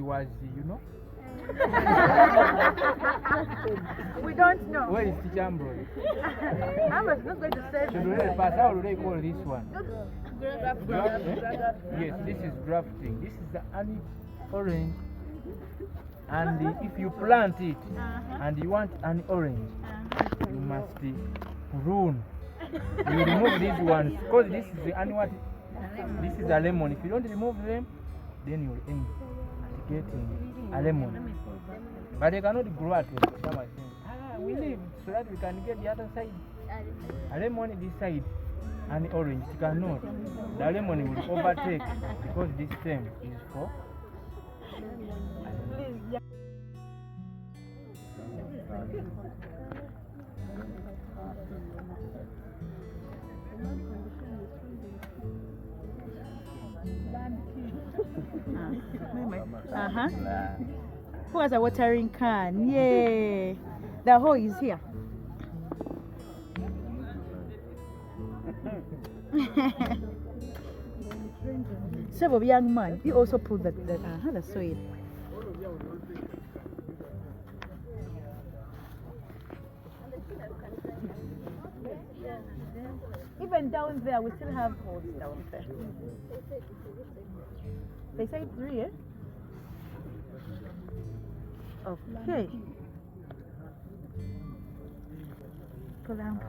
was, you know? We don't know. Where is teacher Ambrose? I was not going to say How do they call this one? grafting. Yes, this is grafting. This is the honey orange. And if you plant it and you want an orange, you must prune. You remove these ones because this is the what? This is a lemon. If you don't remove them, then you'll end at getting a lemon. But they cannot grow at the summer. We leave so that we can get the other side. A lemon this side and orange. It cannot. The lemon will overtake because this stem is for. Who has a watering can? Yay! The hole is here. So, young man, you also put the soil. Even down there, we still have holes down there. They say 3, eh? Okay. Pull on.